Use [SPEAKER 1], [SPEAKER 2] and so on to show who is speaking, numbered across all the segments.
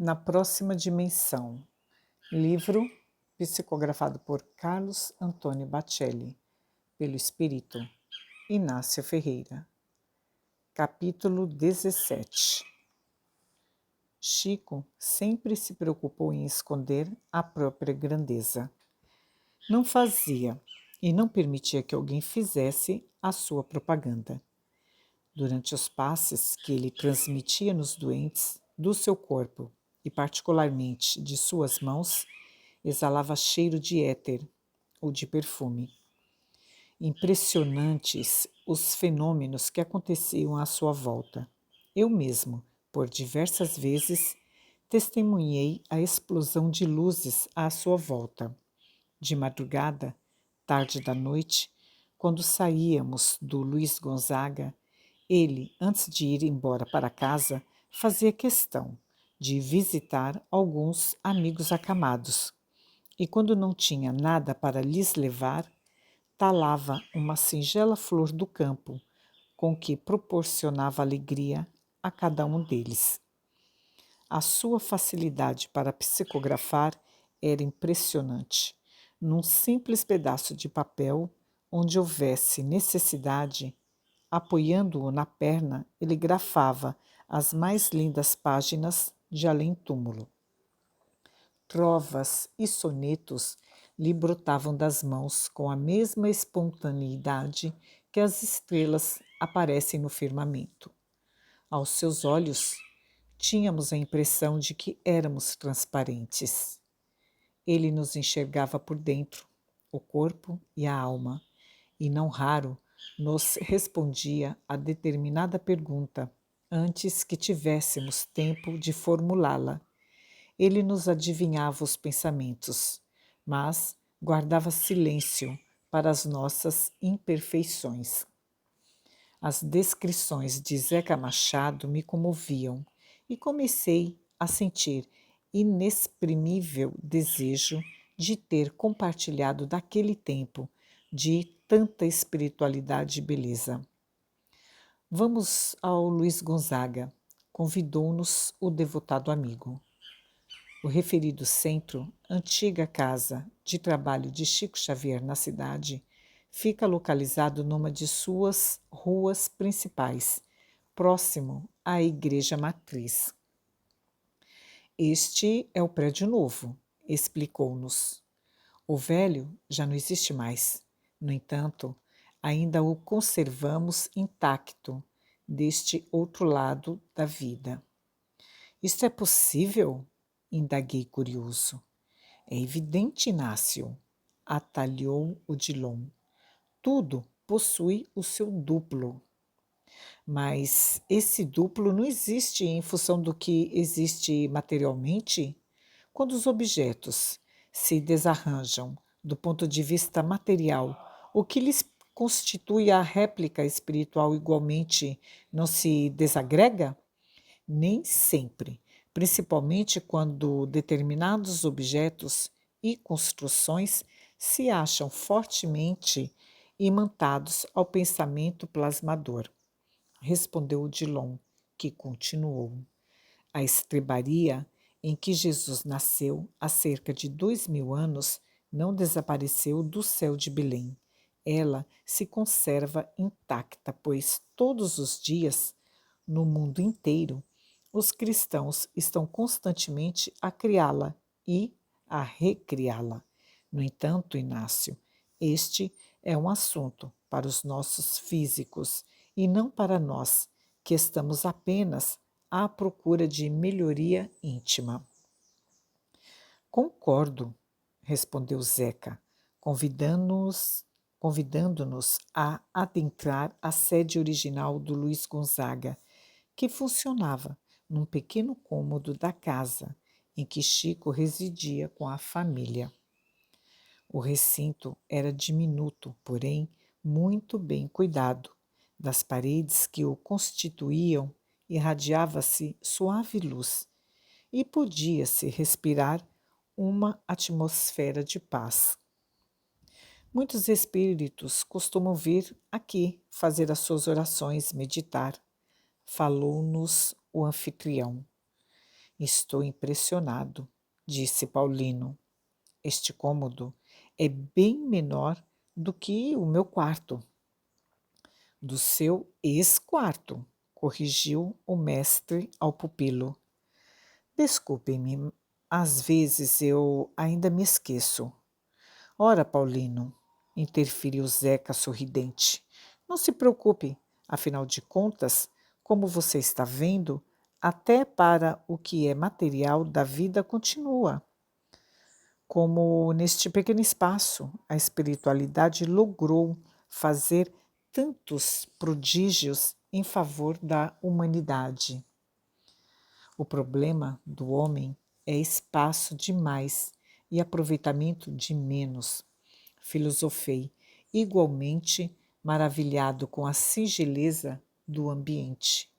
[SPEAKER 1] Na próxima dimensão. Livro psicografado por Carlos Antônio Bacelli, pelo espírito Inácio Ferreira. Capítulo 17. Chico sempre se preocupou em esconder a própria grandeza. Não fazia e não permitia que alguém fizesse a sua propaganda. Durante os passes que ele transmitia nos doentes do seu corpo e particularmente de suas mãos, exalava cheiro de éter ou de perfume. Impressionantes os fenômenos que aconteciam à sua volta. Eu mesmo, por diversas vezes, testemunhei a explosão de luzes à sua volta. De madrugada, tarde da noite, quando saíamos do Luiz Gonzaga, ele, antes de ir embora para casa, fazia questão de visitar alguns amigos acamados, e quando não tinha nada para lhes levar, talava uma singela flor do campo, com que proporcionava alegria a cada um deles. A sua facilidade para psicografar era impressionante. Num simples pedaço de papel, onde houvesse necessidade, apoiando-o na perna, ele grafava as mais lindas páginas de além-túmulo. Trovas e sonetos lhe brotavam das mãos com a mesma espontaneidade que as estrelas aparecem no firmamento. Aos seus olhos, tínhamos a impressão de que éramos transparentes. Ele nos enxergava por dentro, o corpo e a alma, e não raro nos respondia a determinada pergunta antes que tivéssemos tempo de formulá-la. Ele nos adivinhava os pensamentos, mas guardava silêncio para as nossas imperfeições. As descrições de Zeca Machado me comoviam e comecei a sentir inexprimível desejo de ter compartilhado daquele tempo de tanta espiritualidade e beleza. Vamos ao Luiz Gonzaga, convidou-nos o devotado amigo. O referido centro, antiga casa de trabalho de Chico Xavier na cidade, fica localizado numa de suas ruas principais, próximo à Igreja Matriz. Este é o prédio novo, explicou-nos. O velho já não existe mais. No entanto, ainda o conservamos intacto deste outro lado da vida. Isto é possível? Indaguei curioso. É evidente, Inácio, atalhou o Dilon. Tudo possui o seu duplo. Mas esse duplo não existe em função do que existe materialmente? Quando os objetos se desarranjam do ponto de vista material, o que lhes constitui a réplica espiritual igualmente não se desagrega? Nem sempre, principalmente quando determinados objetos e construções se acham fortemente imantados ao pensamento plasmador, respondeu Odilon, que continuou. A estrebaria em que Jesus nasceu há cerca de 2000 anos não desapareceu do céu de Belém. Ela se conserva intacta, pois todos os dias, no mundo inteiro, os cristãos estão constantemente a criá-la e a recriá-la. No entanto, Inácio, este é um assunto para os nossos físicos e não para nós, que estamos apenas à procura de melhoria íntima. Concordo, respondeu Zeca, convidando-nos a adentrar a sede original do Luiz Gonzaga, que funcionava num pequeno cômodo da casa em que Chico residia com a família. O recinto era diminuto, porém muito bem cuidado. Das paredes que o constituíam irradiava-se suave luz e podia-se respirar uma atmosfera de paz. Muitos espíritos costumam vir aqui fazer as suas orações, meditar, falou-nos o anfitrião. Estou impressionado, disse Paulino. Este cômodo é bem menor do que o meu quarto. Do seu ex-quarto, corrigiu o mestre ao pupilo. Desculpe-me, às vezes eu ainda me esqueço. Ora, Paulino, interferiu Zeca sorridente. Não se preocupe, afinal de contas, como você está vendo, até para o que é material da vida continua. Como neste pequeno espaço, a espiritualidade logrou fazer tantos prodígios em favor da humanidade. O problema do homem é espaço demais e aproveitamento de menos. Filosofei, igualmente maravilhado com a singeleza do ambiente.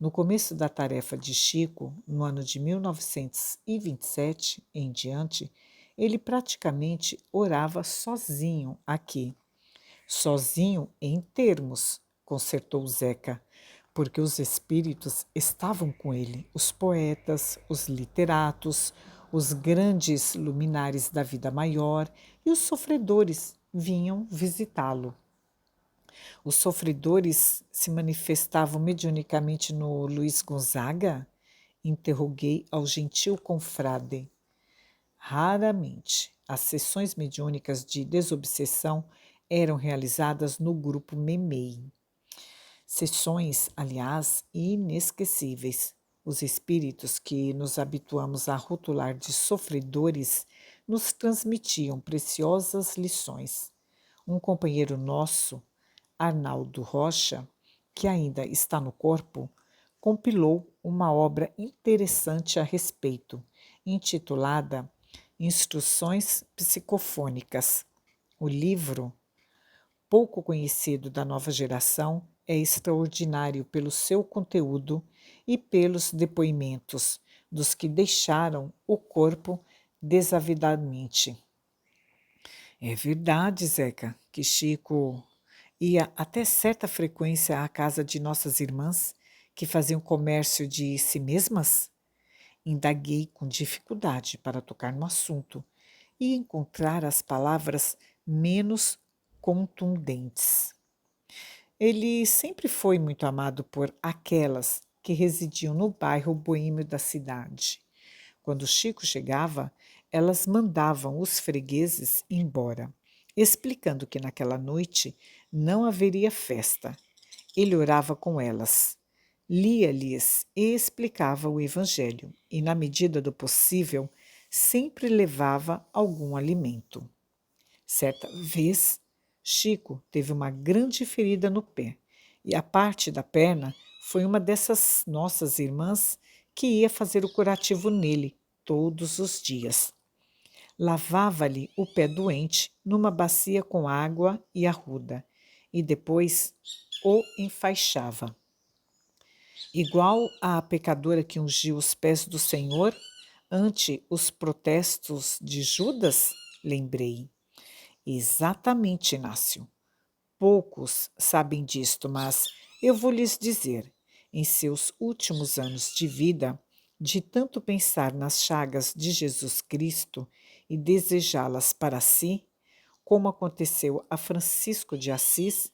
[SPEAKER 1] No começo da tarefa de Chico, no ano de 1927 em diante, ele praticamente orava sozinho aqui. Sozinho em termos, consertou Zeca, porque os espíritos estavam com ele, os poetas, os literatos, os grandes luminares da vida maior e os sofredores vinham visitá-lo. Os sofredores se manifestavam mediunicamente no Luiz Gonzaga? Interroguei ao gentil confrade. Raramente. As sessões mediúnicas de desobsessão eram realizadas no grupo Memei. Sessões, aliás, inesquecíveis. Os espíritos que nos habituamos a rotular de sofredores nos transmitiam preciosas lições. Um companheiro nosso, Arnaldo Rocha, que ainda está no corpo, compilou uma obra interessante a respeito, intitulada Instruções Psicofônicas. O livro, pouco conhecido da nova geração, é extraordinário pelo seu conteúdo e pelos depoimentos dos que deixaram o corpo desavidamente. É verdade, Zeca, que Chico ia até certa frequência à casa de nossas irmãs, que faziam comércio de si mesmas? Indaguei com dificuldade para tocar no assunto e encontrar as palavras menos contundentes. Ele sempre foi muito amado por aquelas que residiam no bairro boêmio da cidade. Quando Chico chegava, elas mandavam os fregueses embora, explicando que naquela noite não haveria festa. Ele orava com elas, lia-lhes e explicava o Evangelho, e, na medida do possível, sempre levava algum alimento. Certa vez, Chico teve uma grande ferida no pé, e a parte da perna foi uma dessas nossas irmãs que ia fazer o curativo nele todos os dias. Lavava-lhe o pé doente numa bacia com água e arruda, e depois o enfaixava. Igual à pecadora que ungiu os pés do Senhor ante os protestos de Judas, lembrei. Exatamente, Inácio. Poucos sabem disto, mas eu vou lhes dizer. Em seus últimos anos de vida, de tanto pensar nas chagas de Jesus Cristo e desejá-las para si, como aconteceu a Francisco de Assis,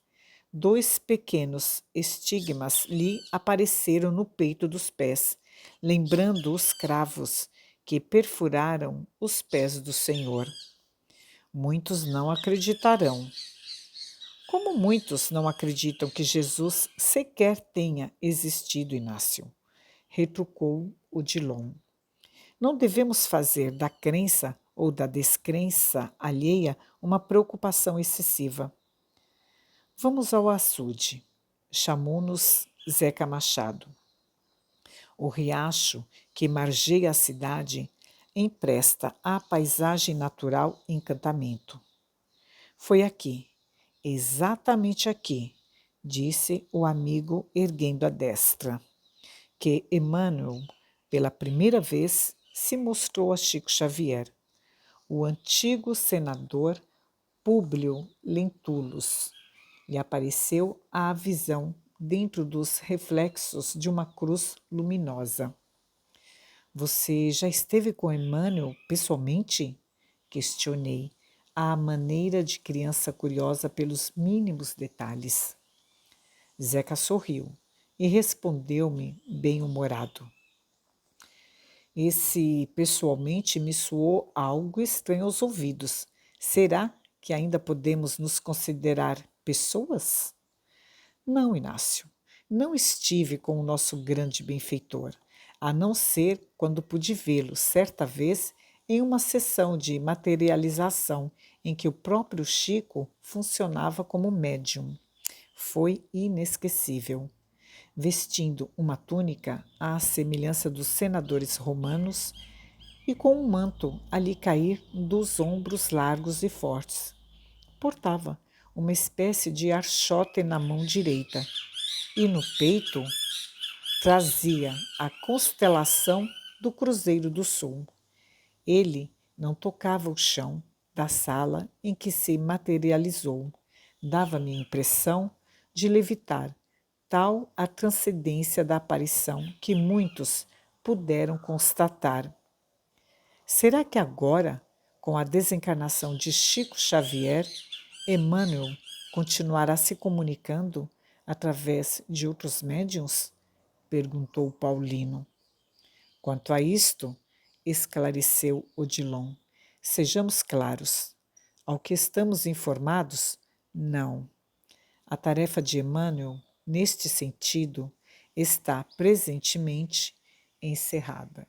[SPEAKER 1] 2 pequenos estigmas lhe apareceram no peito dos pés, lembrando os cravos que perfuraram os pés do Senhor. Muitos não acreditarão. Como muitos não acreditam que Jesus sequer tenha existido, Inácio, retrucou o Dilon. Não devemos fazer da crença ou da descrença alheia uma preocupação excessiva. Vamos ao açude, chamou-nos Zeca Machado. O riacho que margeia a cidade empresta à paisagem natural encantamento. Foi aqui, exatamente aqui, disse o amigo erguendo a destra, que Emmanuel, pela primeira vez, se mostrou a Chico Xavier, o antigo senador Públio Lentulus. Lhe apareceu à visão dentro dos reflexos de uma cruz luminosa. Você já esteve com Emmanuel pessoalmente? Questionei, à maneira de criança curiosa pelos mínimos detalhes. Zeca sorriu e respondeu-me bem-humorado. Esse pessoalmente me soou algo estranho aos ouvidos. Será que ainda podemos nos considerar pessoas? Não, Inácio. Não estive com o nosso grande benfeitor, a não ser quando pude vê-lo, certa vez, em uma sessão de materialização em que o próprio Chico funcionava como médium. Foi inesquecível. Vestindo uma túnica à semelhança dos senadores romanos e com um manto a lhe cair dos ombros largos e fortes. Portava uma espécie de archote na mão direita e no peito trazia a constelação do Cruzeiro do Sul. Ele não tocava o chão da sala em que se materializou. Dava-me a impressão de levitar, tal a transcendência da aparição que muitos puderam constatar. Será que agora, com a desencarnação de Chico Xavier, Emmanuel continuará se comunicando através de outros médiuns? Perguntou Paulino. Quanto a isto, esclareceu Odilon, sejamos claros. Ao que estamos informados, não. A tarefa de Emmanuel, neste sentido, está presentemente encerrada.